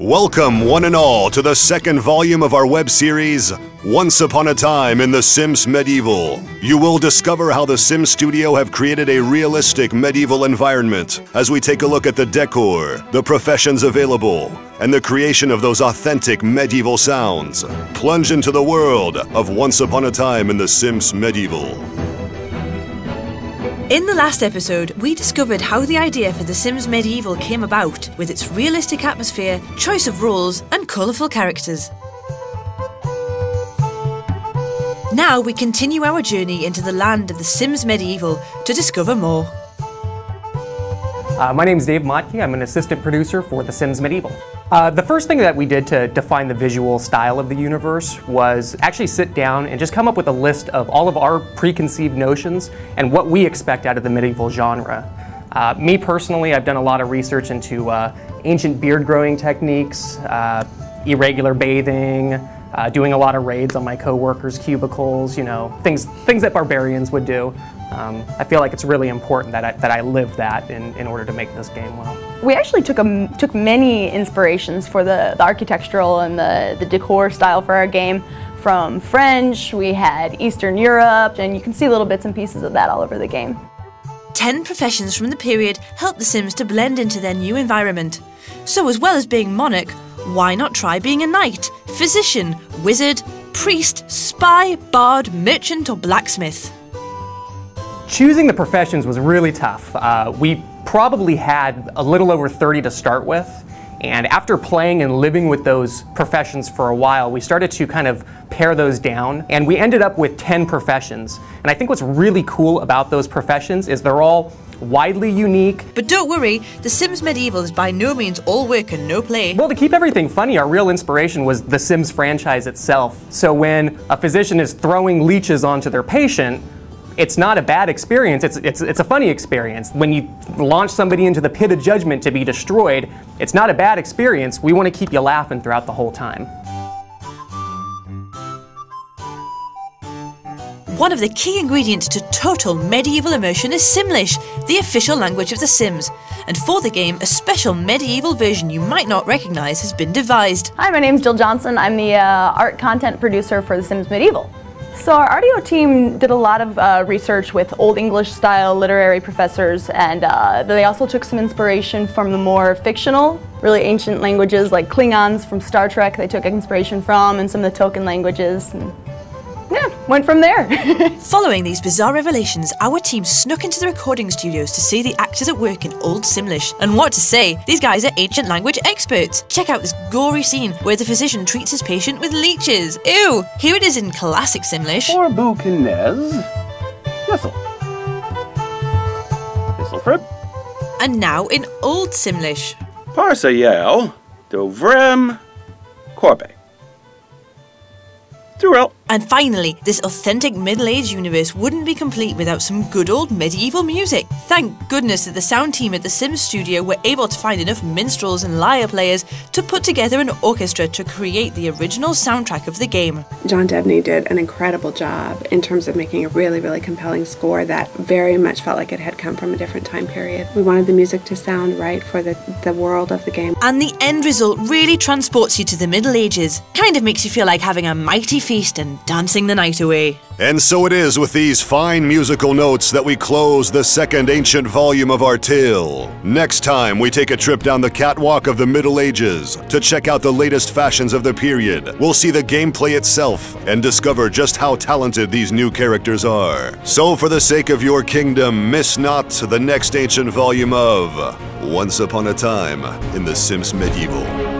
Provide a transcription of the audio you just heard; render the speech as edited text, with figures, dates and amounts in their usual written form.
Welcome, one and all, to the second volume of our web series, Once Upon a Time in The Sims Medieval. You will discover how the Sims Studio have created a realistic medieval environment as we take a look at the decor, the professions available, and the creation of those authentic medieval sounds. Plunge into the world of Once Upon a Time in The Sims Medieval. In the last episode, we discovered how the idea for The Sims Medieval came about, with its realistic atmosphere, choice of roles, and colourful characters. Now we continue our journey into the land of The Sims Medieval to discover more. My name is Dave Motke. I'm an assistant producer for The Sims Medieval. The first thing that we did to define the visual style of the universe was actually sit down and just come up with a list of all of our preconceived notions and what we expect out of the medieval genre. Me personally, I've done a lot of research into ancient beard growing techniques, irregular bathing, doing a lot of raids on my co-workers' cubicles, you know, things that barbarians would do. I feel like it's really important that I live that in order to make this game well. We actually took many inspirations for the architectural and the decor style for our game. From French, we had Eastern Europe, and you can see little bits and pieces of that all over the game. 10 professions from the period help the Sims to blend into their new environment. So as well as being monarch, why not try being a knight, physician, wizard, priest, spy, bard, merchant, or blacksmith? Choosing the professions was really tough. We probably had a little over 30 to start with, and after playing and living with those professions for a while, we started to kind of pare those down, and we ended up with 10 professions. And I think what's really cool about those professions is they're all widely unique. But don't worry, The Sims Medieval is by no means all work and no play. Well, to keep everything funny, our real inspiration was the Sims franchise itself. So when a physician is throwing leeches onto their patient, it's not a bad experience, it's a funny experience. When you launch somebody into the pit of judgment to be destroyed, it's not a bad experience. We want to keep you laughing throughout the whole time. One of the key ingredients to total medieval immersion is Simlish, the official language of The Sims. And for the game, a special medieval version you might not recognise has been devised. Hi, my name's Jill Johnson. I'm the art content producer for The Sims Medieval. So our RDO team did a lot of research with Old English style literary professors, and they also took some inspiration from the more fictional, really ancient languages like Klingons from Star Trek. They took inspiration from, and some of the token languages. And yeah, went from there. Following these bizarre revelations, our team snuck into the recording studios to see the actors at work in Old Simlish. And what to say, these guys are ancient language experts. Check out this gory scene where the physician treats his patient with leeches. Ew! Here it is in classic Simlish. Or Bukinez. Yessel. Yesselfrib. And now in Old Simlish. Parsael. Dovrem. Corbe. Durel. And finally, this authentic middle-aged universe wouldn't be complete without some good old medieval music. Thank goodness that the sound team at the Sims Studio were able to find enough minstrels and lyre players to put together an orchestra to create the original soundtrack of the game. John Debney did an incredible job in terms of making a really, really compelling score that very much felt like it had come from a different time period. We wanted the music to sound right for the world of the game. And the end result really transports you to the Middle Ages. Kind of makes you feel like having a mighty feast and dancing the night away. And so it is with these fine musical notes that we close the second ancient volume of our tale. Next time, we take a trip down the catwalk of the Middle Ages to check out the latest fashions of the period. We'll see the gameplay itself and discover just how talented these new characters are. So for the sake of your kingdom, miss not the next ancient volume of Once Upon a Time in The Sims Medieval.